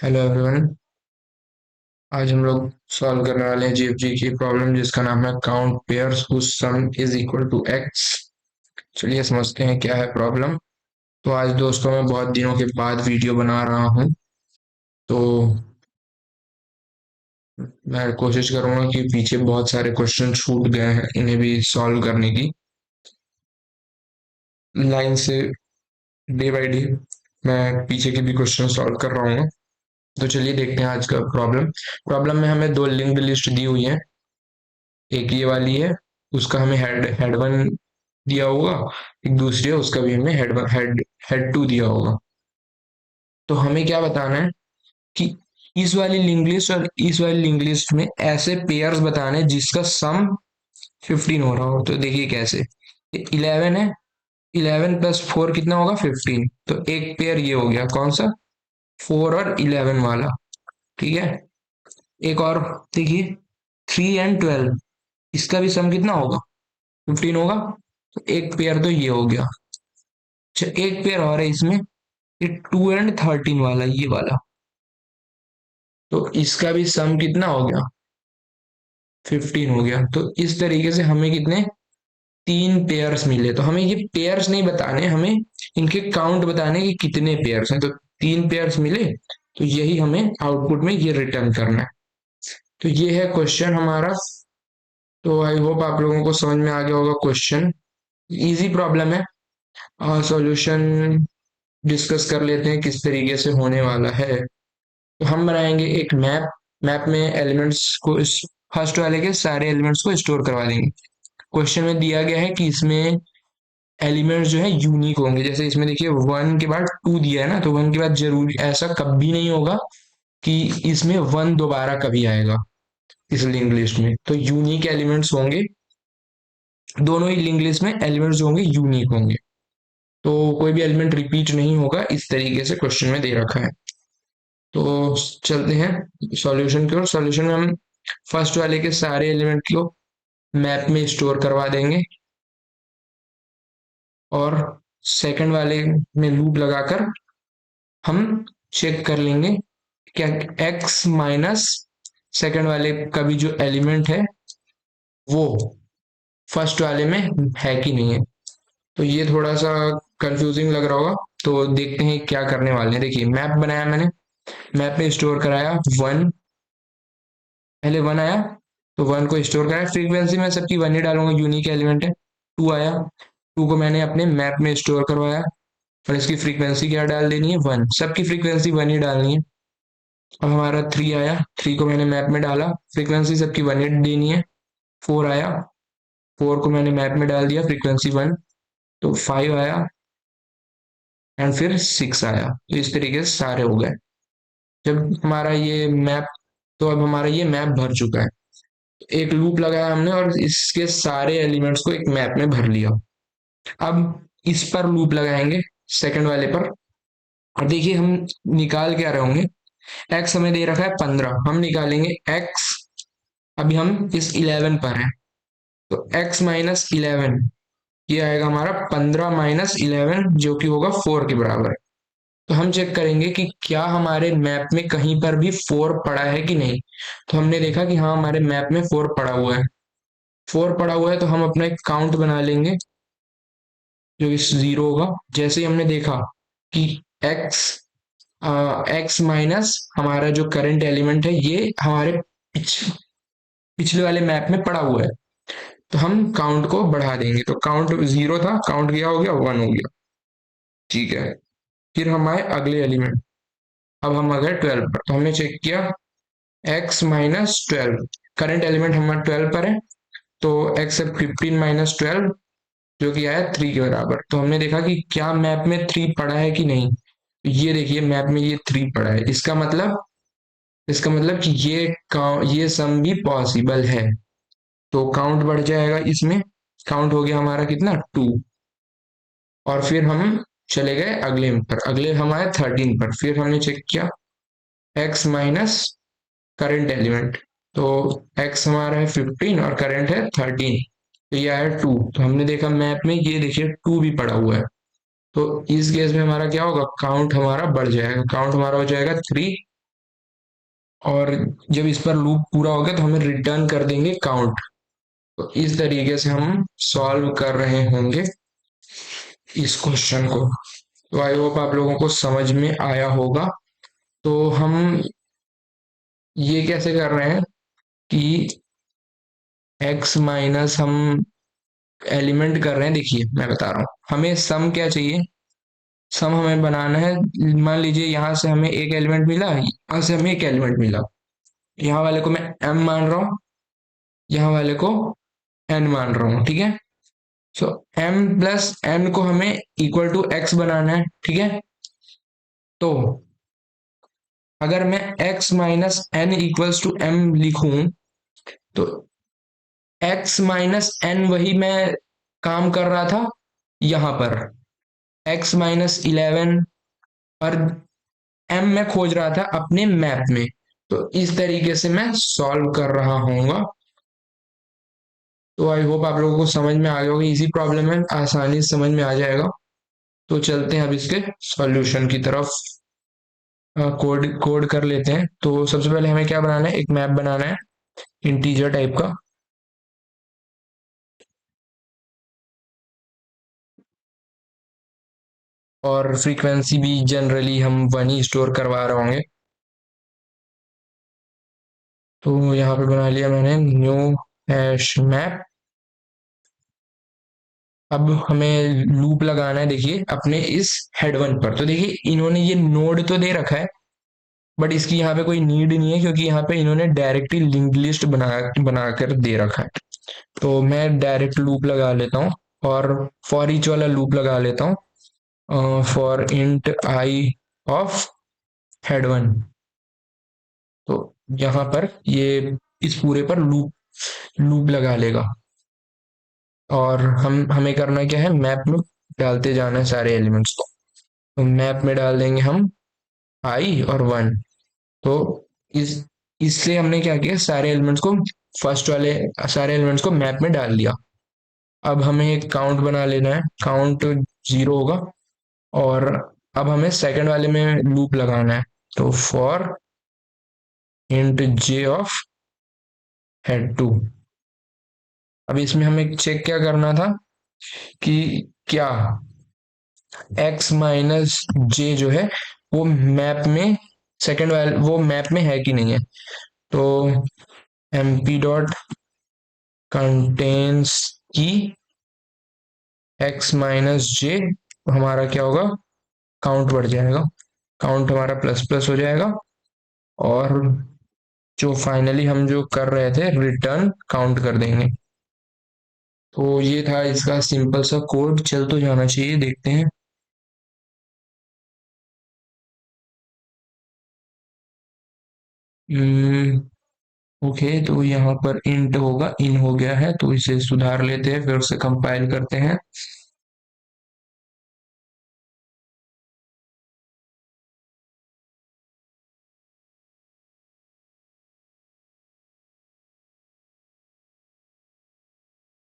Hello everyone. आज हम लोग सॉल्व करने वाले हैं जीएफजी की प्रॉब्लम जिसका नाम है count pairs whose sum is equal to x. चलिए समझते हैं क्या है प्रॉब्लम। तो आज दोस्तों मैं बहुत दिनों के बाद वीडियो बना रहा हूँ, तो मैं कोशिश करूंगा कि पीछे बहुत सारे क्वेश्चन छूट गए हैं इन्हें भी सॉल्व करने की लाइन से, डे बाय डे मैं पीछे के भी क्वेश्चन सॉल्व कर रहा हूँ। तो चलिए देखते हैं आज का प्रॉब्लम। प्रॉब्लम में हमें दो लिंक्ड लिस्ट दी हुई है। एक ये वाली है, उसका हमें हेड हेड वन दिया होगा। एक दूसरी है, उसका भी हमें हेड टू दिया होगा। तो हमें क्या बताना है कि इस वाली लिंक लिस्ट और इस वाली लिंक लिस्ट में ऐसे पेयर्स बताने हैं जिसका सम 15 हो रहा हो। तो देखिए कैसे, 11 है, 11 + 4 कितना होगा 15। तो एक पेयर ये हो गया, कौन सा, 4 और 11 वाला। ठीक है। एक और देखिए, 3 और 12, इसका भी सम कितना होगा 15 होगा। तो एक पेयर तो ये हो गया। अच्छा, एक पेयर और है इसमें, ये 2 और 13 वाला, ये वाला। तो इसका भी सम कितना हो गया 15 हो गया। तो इस तरीके से हमें कितने, तीन पेयर्स मिले। तो हमें ये पेयर्स नहीं बताने, हमें इनके काउंट बताने कि कितने पेयर्स हैं। तो तीन पेयर्स मिले, तो यही हमें आउटपुट में ये रिटर्न करना है। तो ये है क्वेश्चन हमारा। तो आई होप आप लोगों को समझ में आ गया होगा क्वेश्चन। इजी प्रॉब्लम है। सॉल्यूशन डिस्कस कर लेते हैं किस तरीके से होने वाला है। तो हम बनाएंगे एक मैप। मैप में एलिमेंट्स को इस फर्स्ट वाले के सारे एलिमेंट्स को स्टोर करवा देंगे। क्वेश्चन में दिया गया है कि इसमें एलिमेंट्स जो है यूनिक होंगे। जैसे इसमें देखिए 1 के बाद 2 दिया है ना, तो 1 के बाद जरूरी ऐसा कभी नहीं होगा कि इसमें 1 दोबारा कभी आएगा इस लिंक लिस्ट में। तो यूनिक एलिमेंट्स होंगे, दोनों ही लिंक लिस्ट में एलिमेंट्स जो होंगे यूनिक होंगे। तो कोई भी एलिमेंट रिपीट नहीं होगा, इस तरीके से क्वेश्चन में दे रखा है। तो चलते हैं सॉल्यूशन की ओर। सॉल्यूशन में हम फर्स्ट वाले के सारे एलिमेंट को मैप में स्टोर करवा देंगे और सेकंड वाले में लूप लगाकर हम चेक कर लेंगे क्या एक्स माइनस सेकंड वाले का भी जो एलिमेंट है वो फर्स्ट वाले में है कि नहीं है। तो ये थोड़ा सा कंफ्यूजिंग लग रहा होगा। तो देखते हैं क्या करने वाले हैं। देखिए मैप बनाया मैंने, मैप में स्टोर कराया 1, पहले 1 आया तो 1 को स्टोर कराया। फ्रीक्वेंसी में सबकी 1 ही डालूंगा, यूनिक एलिमेंट है। 2 आया, 2 को मैंने अपने मैप में स्टोर करवाया और इसकी फ्रीक्वेंसी क्या डाल देनी है 1, सबकी फ्रीक्वेंसी 1 ही डालनी है। अब हमारा 3 आया, 3 को मैंने मैप में डाला, फ्रीक्वेंसी सबकी 1 ही देनी है। 4 आया, 4 को मैंने मैप में डाल दिया, फ्रीक्वेंसी 1। तो 5 आया एंड फिर 6 आया। तो इस तरीके से सारे हो गए। जब हमारा ये मैप, तो अब हमारा ये मैप भर चुका है। एक लूप लगाया हमने और इसके सारे एलिमेंट्स को एक मैप में भर लिया। अब इस पर लूप लगाएंगे, सेकंड वाले पर। और देखिए हम निकाल क्या रहे होंगे, एक्स हमें दे रखा है 15, हम निकालेंगे एक्स। अभी हम इस 11 पर हैं, तो एक्स माइनस 11, ये आएगा हमारा 15 - 11 जो कि होगा 4 के बराबर। तो हम चेक करेंगे कि क्या हमारे मैप में कहीं पर भी 4 पड़ा है कि नहीं। तो हमने देखा कि हाँ हमारे मैप में 4 पड़ा हुआ है। 4 पड़ा हुआ है तो हम अपना एक काउंट बना लेंगे जो इस 0 होगा। जैसे ही हमने देखा कि एक्स एक्स माइनस हमारा जो करंट एलिमेंट है ये हमारे पिछले वाले मैप में पड़ा हुआ है, तो हम काउंट को बढ़ा देंगे। तो काउंट 0 था, काउंट क्या हो गया 1 हो गया। ठीक है। फिर हम आए अगले एलिमेंट, अब हम आ गए 12 पर। तो हमने चेक किया एक्स माइनस 12, करंट एलिमेंट हमारा 12 पर है। तो एक्स 15 - 12 जो कि आया 3 के बराबर। तो हमने देखा कि क्या मैप में 3 पड़ा है कि नहीं। ये देखिए मैप में ये 3 पड़ा है, इसका मतलब कि ये सम भी पॉसिबल है। तो काउंट बढ़ जाएगा इसमें। काउंट हो गया हमारा कितना 2। और फिर हम चले गए अगले पर, अगले हम आए 13 पर। फिर हमने चेक किया एक्स माइनस करंट एलिमेंट। तो एक्स हमारा है 15 और करंट है 13, तो ये आया 2। तो हमने देखा मैप में ये देखिए 2 भी पड़ा हुआ है। तो इस केस में हमारा क्या होगा, काउंट हमारा बढ़ जाएगा, काउंट हमारा हो जाएगा 3। और जब इस पर लूप पूरा हो गया तो हमें रिटर्न कर देंगे काउंट। तो इस तरीके से हम सॉल्व कर रहे होंगे इस क्वेश्चन को। तो आई होप आप लोगों को समझ में आया होगा। तो हम ये कैसे कर रहे हैं कि x माइनस हम एलिमेंट कर रहे हैं। देखिए मैं बता रहा हूँ, हमें सम क्या चाहिए। सम हमें बनाना है। मान लीजिए यहाँ से हमें एक एलिमेंट मिला, यहाँ से हमें एक एलिमेंट मिला। यहाँ वाले को मैं m मान रहा हूँ, यहाँ वाले को n मान रहा हूँ, ठीक है। सो m प्लस n को हमें इक्वल टू x बनाना है, ठीक है। तो अगर मैं x minus n equals to m लिखूं तो x माइनस n वही मैं काम कर रहा था यहां पर, x माइनस 11, और m मैं खोज रहा था अपने मैप में। तो इस तरीके से मैं सॉल्व कर रहा हूँगा। तो आई होप आप लोगों को समझ में आ गया होगा। इजी प्रॉब्लम है, आसानी से समझ में आ जाएगा। तो चलते हैं अब इसके सॉल्यूशन की तरफ। कोड कोड कर लेते हैं। तो सबसे पहले हमें क्या बनाना है, एक मैप बनाना है इंटीजर टाइप का। और फ्रीक्वेंसी भी जनरली हम वन ही स्टोर करवा रहे होंगे। तो यहाँ पे बना लिया मैंने न्यू हैश मैप। अब हमें लूप लगाना है, देखिए अपने इस हेड वन पर। तो देखिए इन्होंने ये नोड तो दे रखा है, बट इसकी यहाँ पे कोई नीड नहीं है, क्योंकि यहाँ पे इन्होंने डायरेक्टली लिंक लिस्ट बनाकर दे रखा है। तो मैं डायरेक्ट लूप लगा लेता हूँ, और फॉर ईच वाला लूप लगा लेता हूँ। For int I of head one. तो यहाँ पर ये इस पूरे पर लूप लूप लगा लेगा। और हमें करना क्या है, मैप में डालते जाना है सारे एलिमेंट्स को। तो मैप में डाल देंगे हम आई और वन। तो इस इससे हमने क्या किया, सारे एलिमेंट्स को फर्स्ट वाले सारे एलिमेंट्स को मैप में डाल दिया। अब हमें एक काउंट बना लेना है, काउंट 0 होगा। और अब हमें सेकंड वाले में लूप लगाना है। तो for int j of head to. अब इसमें हमें चेक क्या करना था कि क्या x माइनस जे जो है वो मैप में सेकंड वाले वो मैप में है कि नहीं है। तो mp डॉट कंटेन्स की x माइनस जे, हमारा क्या होगा, काउंट बढ़ जाएगा। काउंट हमारा प्लस प्लस हो जाएगा। और जो फाइनली हम जो कर रहे थे रिटर्न काउंट कर देंगे। तो ये था इसका सिंपल सा कोड। चल तो जाना चाहिए, देखते हैं। ओके, तो यहाँ पर इंट होगा, इन हो गया है, तो इसे सुधार लेते हैं, फिर उसे कंपाइल करते हैं।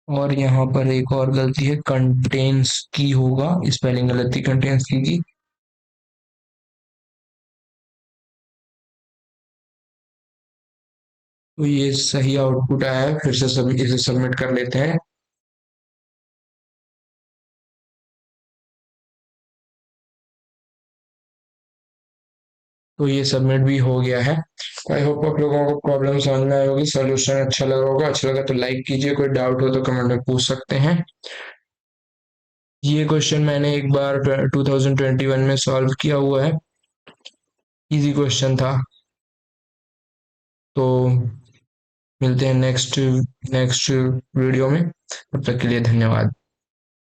और यहाँ पर एक और गलती है, कंटेन्स की होगा, स्पेलिंग गलती कंटेन्स की। तो ये सही आउटपुट आया है, फिर से सब इसे सबमिट कर लेते हैं। तो ये सबमिट भी हो गया है। आई होप आप लोगों को प्रॉब्लम समझ में आई होगी, सोल्यूशन अच्छा लगा होगा। अच्छा लगा तो लाइक कीजिए, कोई डाउट हो तो कमेंट में पूछ सकते हैं। ये क्वेश्चन मैंने एक बार 2021 में सॉल्व किया हुआ है, इजी क्वेश्चन था। तो मिलते हैं नेक्स्ट नेक्स्ट वीडियो में, तब तक के लिए धन्यवाद।